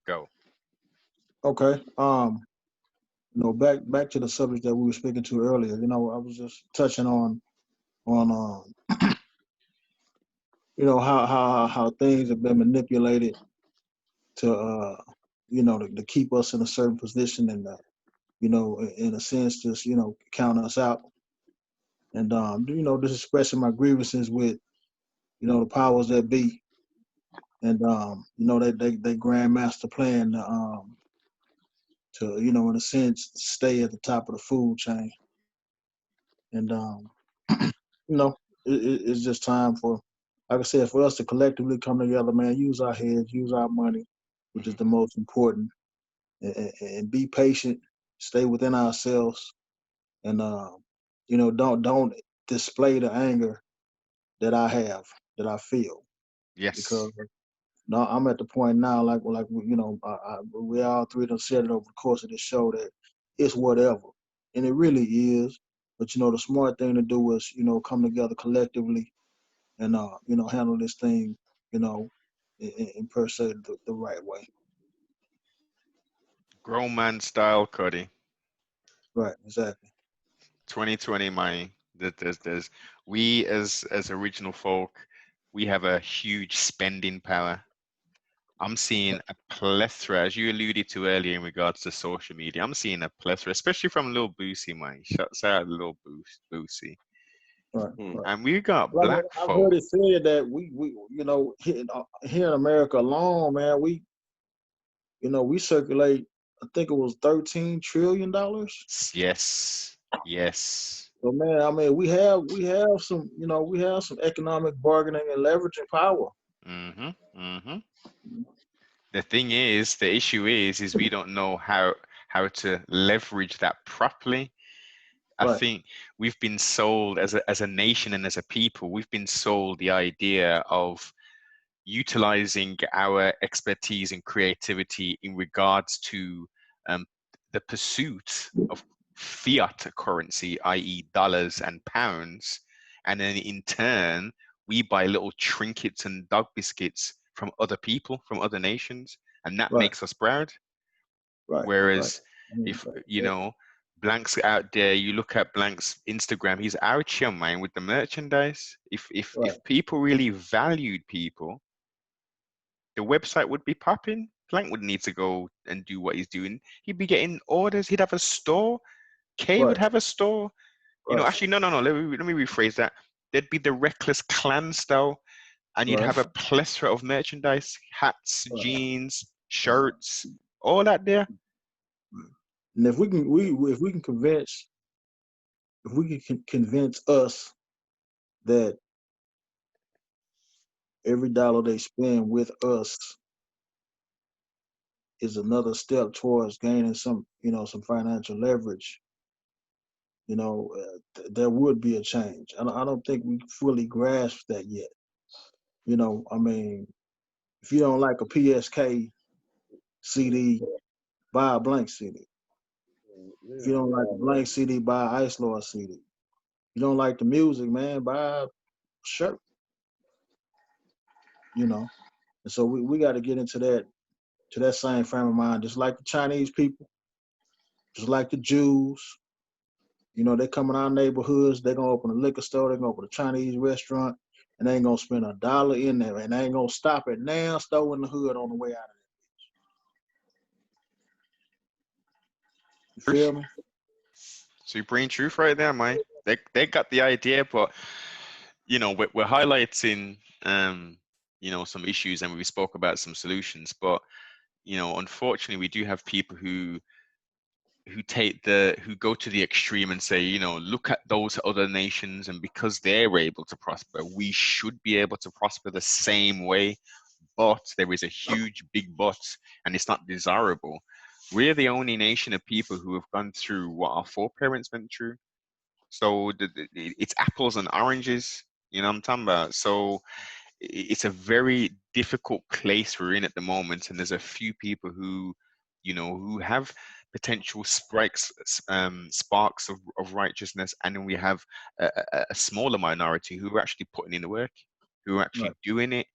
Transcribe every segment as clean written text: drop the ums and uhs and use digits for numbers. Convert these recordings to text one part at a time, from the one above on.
Go. Okay. Back to the subject that we were speaking to earlier. I was just touching on how things have been manipulated to to keep us in a certain position and in a sense just count us out and just expressing my grievances with the powers that be and they grand master plan to in a sense stay at the top of the food chain and it's just time for, like I said, for us to collectively come together, man. Use our heads, use our money, which is Mhm. the most important, and be patient. Stay within ourselves, and don't display the anger that I have, that I feel, because Yes. no, I'm at the point now, like we all three done said it over the course of this show that it's whatever, and it really is. But the smart thing to do is come together collectively and handle this thing you know in per se the right way. Grown man style, Cuddy. Right, exactly. 2020, my there's we as original folk, we have a huge spending power. I'm seeing a plethora, as you alluded to earlier in regards to social media. I'm seeing a plethora, especially from Lil Boosie, man. Shouts out Lil Boosie. Right, Hmm. right. And we got Well, black I've heard folk. it said that we here in America alone, man, we circulate. I think it was $13 trillion. Yes, yes. So man, I mean, we have some economic bargaining and leveraging power. Mm-hmm. Mm-hmm. The thing is, the issue is we don't know how to leverage that properly. I Right, think we've been sold as a nation and as a people, we've been sold the idea of utilizing our expertise and creativity in regards to um, the pursuit of fiat currency, i.e., dollars and pounds, and then in turn we buy little trinkets and dog biscuits from other people, from other nations, and that right, makes us proud. right, right. Whereas I mean, if Blank's out there, you look at Blank's Instagram, he's out here, man, with the merchandise. If right, people really valued people, the website would be popping. Blank would need to go and do what he's doing. He'd be getting orders. He'd have a store. Kay would right, have a store. right, Actually, no, no, no. Let me rephrase that. There'd be the Reckless Klan style, and you'd right, have a plethora of merchandise, hats, right. jeans, shirts, all that there. And if we can convince us that every dollar they spend with us is another step towards gaining some financial leverage, there would be a change. I don't think we fully grasp that yet. I mean, if you don't like a PSK CD, buy a blank CD. If you Yeah. don't like a blank CD, buy an Ice Lord CD. You don't like the music, man, buy a shirt, you know. And so we got to get into that same frame of mind, just like the Chinese people, just like the Jews. They come in our neighborhoods, they're gonna open a liquor store, they're gonna open a Chinese restaurant, and they ain't gonna spend a dollar in there, and they ain't gonna stop at now store in the hood on the way out of there. You Truth, feel me? supreme truth, right there, man. They got the idea, but we're highlighting some issues, and we spoke about some solutions, but unfortunately, we do have people who go to the extreme and say, look at those other nations, and because they're able to prosper, we should be able to prosper the same way. But there is a huge big but, and it's not desirable. We're the only nation of people who have gone through what our foreparents went through. So it's apples and oranges, what I'm talking about. So it's a very difficult place we're in at the moment, and there's a few people who have potential sparks of righteousness, and then we have a smaller minority who are actually putting in the work, who are Right, actually doing it,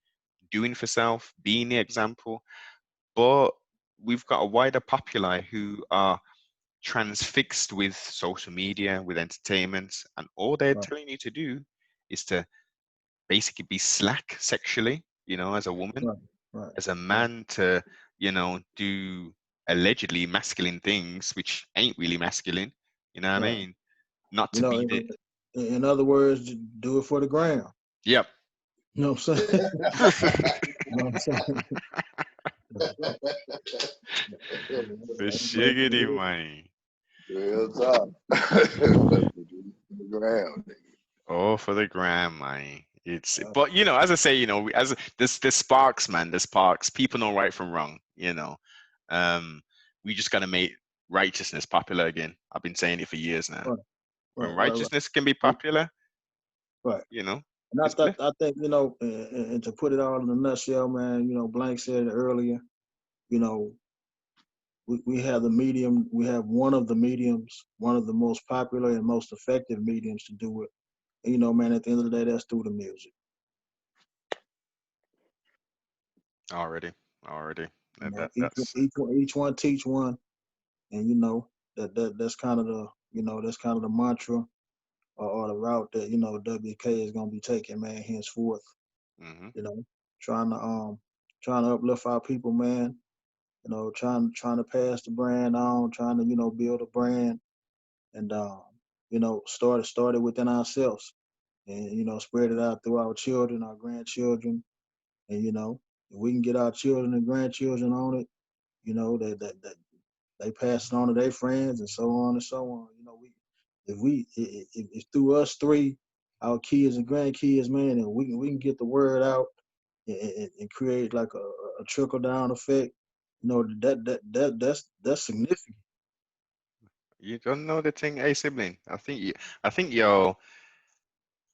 doing for self, being the example. But we've got a wider populi who are transfixed with social media, with entertainment, and all they're right, telling you to do is to basically be slack sexually, as a woman, right, right, as a right. man to, do allegedly masculine things, which ain't really masculine. You know what I Right. mean? Not You to know, be the. in other words, do it for the gram. Yep. You know what I'm saying? You know what I'm saying? The That's what it shiggity is. money. Real talk. Ground. Oh, for the gram, money. It's, Uh, but as I say, as this sparks, man, the sparks. People know right from wrong. Um, we just gotta make righteousness popular again. I've been saying it for years now. right, When right, right, right. righteousness can be We- popular, Right. And it's blessed. I think, and to put it all in a nutshell, man, Blank said it earlier, you know, we have the medium, we have one of the mediums, one of the most popular and most effective mediums to do it. And, man, at the end of the day, that's through the music. Already. You know, That's each one teach one, and that's kind of the mantra or the route that WK is gonna be taking, man, henceforth. hmm You know, trying to trying to uplift our people, man. Trying to pass the brand on, trying to build a brand, and started within ourselves, and spread it out through our children, our grandchildren, and if we can get our children and grandchildren on it, that they pass it on to their friends and so on and so on. If through us three, our kids and grandkids, man, and we can get the word out and create like a trickle down effect, that's significant. you don't know the thing, hey sibling. I think y'all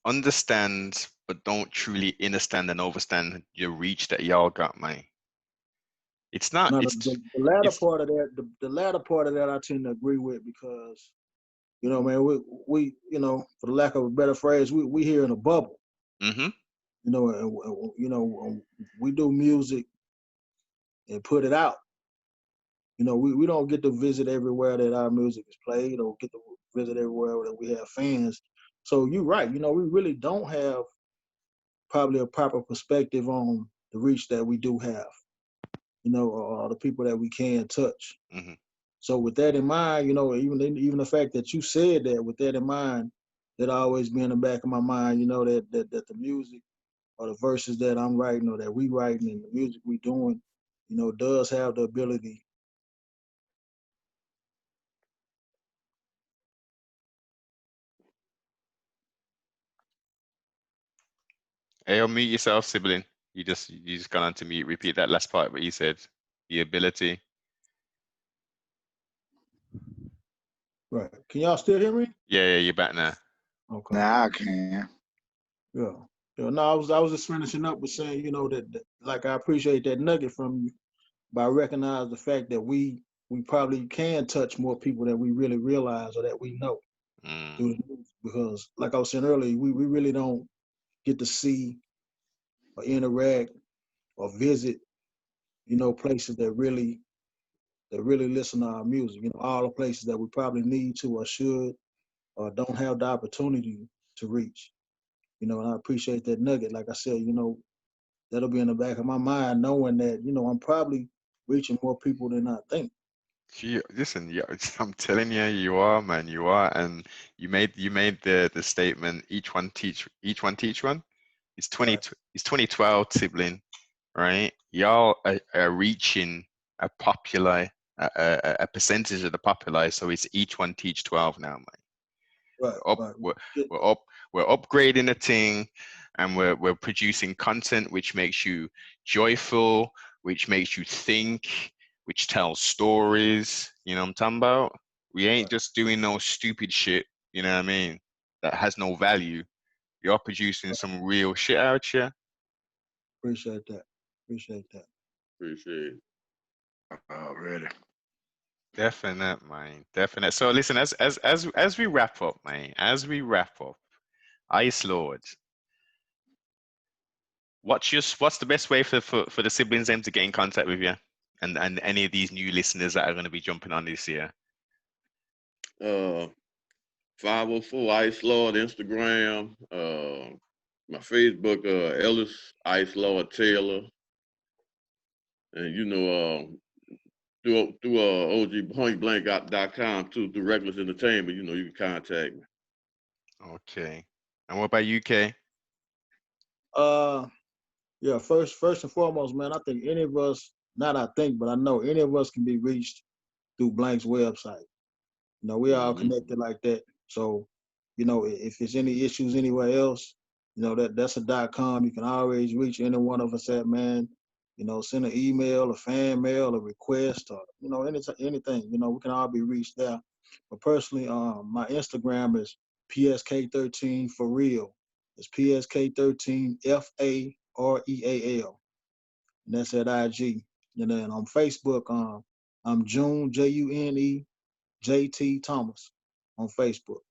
understand, but don't truly understand and overstand your reach that y'all got, man. It's not. Now the latter It's. part of that, the latter part of that, I tend to agree with because man, we for the lack of a better phrase, we here in a bubble. Mm-hmm. We do music and put it out. We don't get to visit everywhere that our music is played or get to visit everywhere that we have fans. So you're right. We really don't have probably a proper perspective on the reach that we do have, or the people that we can touch. Mm-hmm. So with that in mind, even the fact that you said that, with that in mind, that always be in the back of my mind, that the music or the verses that I'm writing or that we writing and the music we doing, does have the ability. Hey, unmute yourself, sibling. You just got on to mute. Repeat that last part, what you said. The ability. Right. Can y'all still hear me? Yeah, you're back now. Okay. Now I can. Yeah. No, I was just finishing up with saying, that like I appreciate that nugget from you, but I recognize the fact that we probably can touch more people than we really realize or that we know Mm. through the news. Because like I was saying earlier, we really don't get to see or interact or visit, places that really listen to our music. All the places that we probably need to or should or don't have the opportunity to reach. And I appreciate that nugget. Like I said, that'll be in the back of my mind, knowing that I'm probably reaching more people than I think. Listen, yeah, I'm telling you, you are, man, you are, and you made the statement. Each one teach one. Right, It's 2012, sibling, right? Y'all are reaching a percentage of the populi, so it's each one teach 12 now, man. right, We're up, right. we're, we're up, we're upgrading the thing, and we're producing content which makes you joyful, which makes you think, which tells stories. You know what I'm talking about? We ain't Right. just doing no stupid shit. You know what I mean? That has no value. You're producing some real shit out here. Appreciate that. Appreciate that. Appreciate it. Already. Definite, man. Definite. So listen, as we wrap up, man, Ice Lord, what's the best way for the siblings them to get in contact with you? and any of these new listeners that are going to be jumping on this year? 504 Ice Lord Instagram, my Facebook, Ellis Ice Lord Taylor, and through OGPointBlank.com too, through Wreckless Entertainment, you can contact me. Okay. And what about UK? Yeah, first and foremost, man, I think any of us, not I think, but I know any of us can be reached through Blank's website. We all connected like that. So, if there's any issues anywhere else, that's a .com. You can always reach any one of us at, man. Send an email, a fan mail, a request, or anything. We can all be reached there. But personally, my Instagram is PSK13 for real. It's PSK13 FAREAL, and that's at IG. And then on Facebook, I'm June JUNE JT Thomas on Facebook.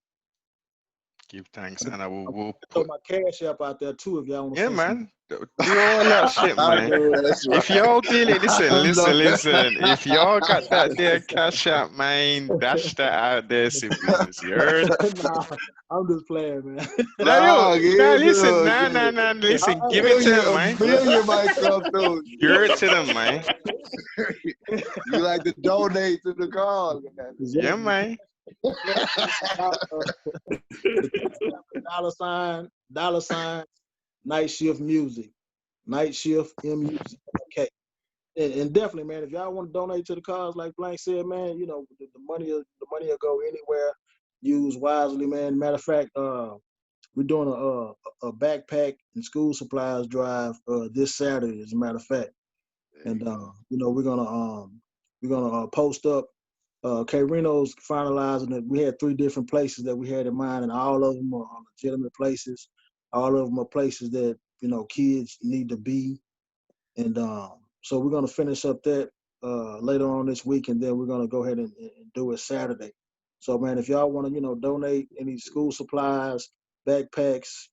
Give thanks, and I will Throw put. my cash app out there too if y'all want to Yeah, send man. Do all that shit, I man. know that's right. If y'all did it, I know listen. If y'all got that there cash out, man, dash that out there, siblings. You heard? Nah, I'm just playing, man. Nah, Nah, give nah, it listen, to nah, us. nah, nah, listen. Hey, Give it to them, A man. million might come through. Give it to them, man. You like to donate to the cause. Yeah, man. $, Night Shift Music. Night Shift MUZK. And definitely, man, if y'all want to donate to the cause, like Blank said, man, the money will go anywhere. Use wisely, man. Matter of fact, we're doing a backpack and school supplies drive this Saturday, as a matter of fact. And we're gonna post up. K Reno's finalizing it. We had 3 different places that we had in mind, and all of them are legitimate places. All of them are places that kids need to be. And so we're gonna finish up that later on this week, and then we're gonna go ahead and do it Saturday. So man, if y'all want to donate any school supplies, backpacks,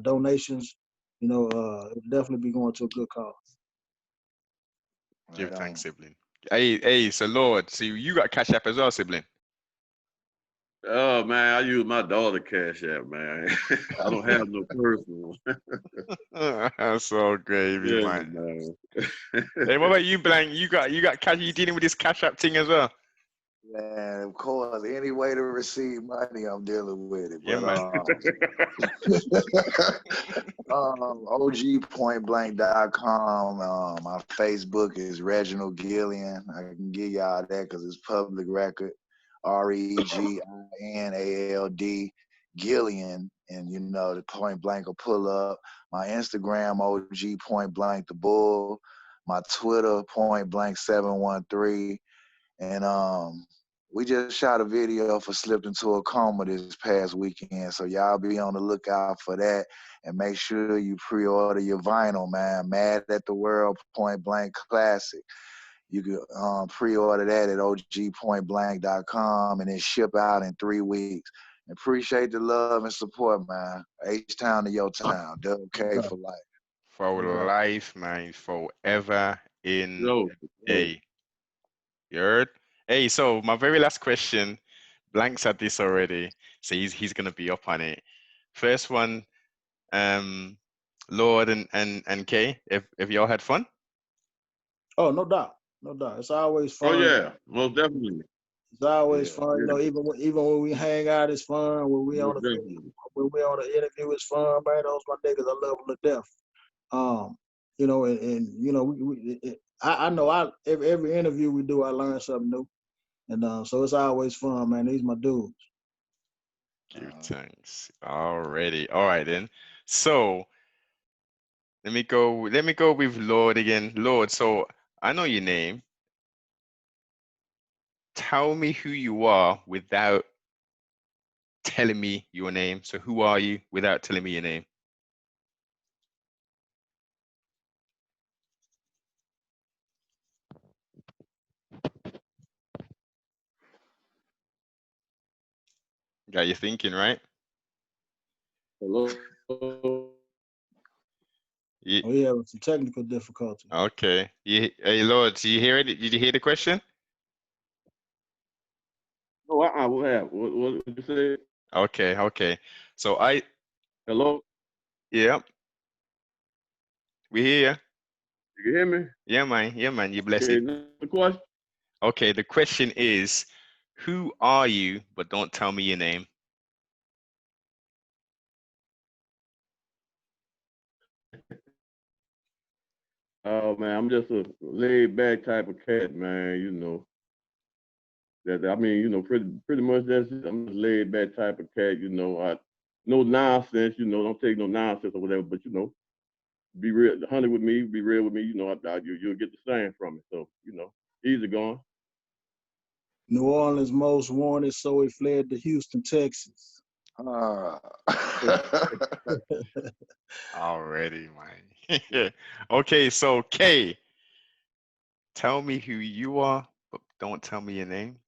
donations, it'll definitely be going to a good cause. Give thanks, sibling. Hey, so Lord, so you got cash app as well, sibling? Oh man, I use my daughter cash app, man. I don't have no personal. That's so gravy, Yeah, man. man. Hey, what about you, Blank? You got cash? You dealing with this cash app thing as well? Man, of course, any way to receive money, I'm dealing with it. Yeah, But OGPointBlank.com. My Facebook is Reginald Gillian. I can give y'all that because it's public record. REGINALD Gillian, and the Point Blank will pull up. My Instagram, OG Point Blank the Bull. My Twitter, Point Blank 713. And we just shot a video for Slipped Into a Coma this past weekend, so y'all be on the lookout for that. And make sure you pre-order your vinyl, man. Mad at the World Point Blank Classic. You can pre-order that at ogpointblank.com, and then ship out in 3 weeks. Appreciate the love and support, man. H-Town to your town. WK for life. For life, man. Forever in a. You heard? Hey, so my very last question, Blank's had this already, so he's gonna be up on it. First one, Lord and Kay, if y'all had fun? Oh, no doubt. It's always fun. Oh yeah, most definitely. It's always fun. Even when we hang out, it's fun. When we on the interview, it's fun, man. Those my niggas, I love them to death. I know every interview we do, I learn something new, and so it's always fun, man. These my dudes. Give thanks. Already. All right then. So let me go with Lord again. Lord, so I know your name. Tell me who you are without telling me your name. So who are you without telling me your name? Got you thinking, right? Hello. We having some technical difficulty. Okay. Hey, Lord, did you hear it? Did you hear the question? Oh, what did you say? Okay. So Hello? yeah, we hear You can hear me? you. Yeah, man, you bless Okay, it. another question? Okay, the question is, who are you, but don't tell me your name? Oh man, I'm just a laid back type of cat, man. That I mean, pretty much that's it. I'm just laid back type of cat. I no nonsense. Don't take no nonsense or whatever. But be real, honey with me, be real with me. You'll get the same from it. So easy going. New Orleans most wanted, so he fled to Houston, Texas. Already, man. Okay, so Kay, tell me who you are, but don't tell me your name.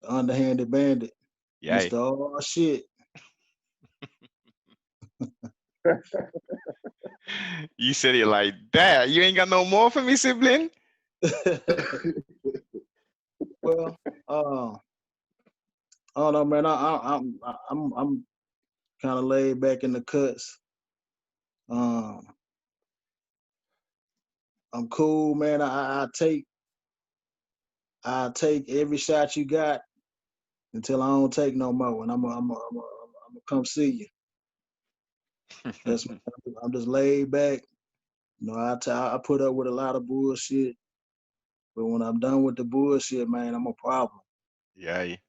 The underhanded bandit, Yay. Mr. Oh shit. You said it like that. You ain't got no more for me, sibling? Well, I don't know, man. I'm kind of laid back in the cuts. I'm cool, man. I take every shot you got until I don't take no more, and I'm gonna come see you. I'm just laid back. I put up with a lot of bullshit, but when I'm done with the bullshit, man, I'm a problem. Yay.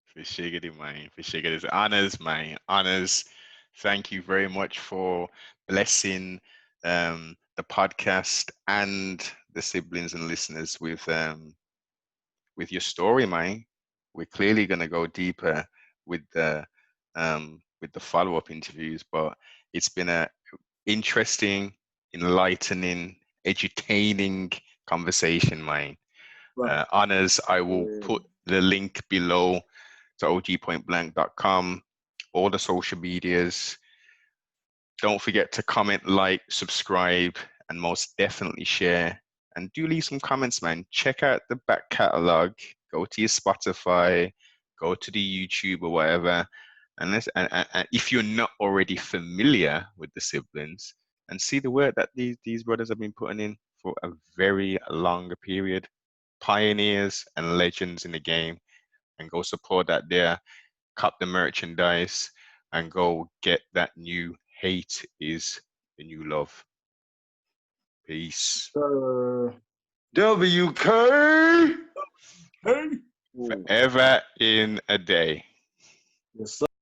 For shiggity, man. For shiggity. Honors, man. Honors. Thank you very much for blessing the podcast and the siblings and listeners with your story, man. We're clearly gonna go deeper with the follow-up interviews, but it's been a interesting, enlightening, edutaining conversation, man. Right. Honors, I will put the link below to ogpointblank.com, all the social medias. Don't forget to comment, like, subscribe, and most definitely share. And do leave some comments, man. Check out the back catalog. Go to your Spotify, go to the YouTube or whatever. And if you're not already familiar with the siblings, and see the work that these brothers have been putting in for a very long period, pioneers and legends in the game, and go support that there, cop the merchandise, and go get that new hate is the new love. Peace. WK. Hey. Forever in a day. Yes, sir.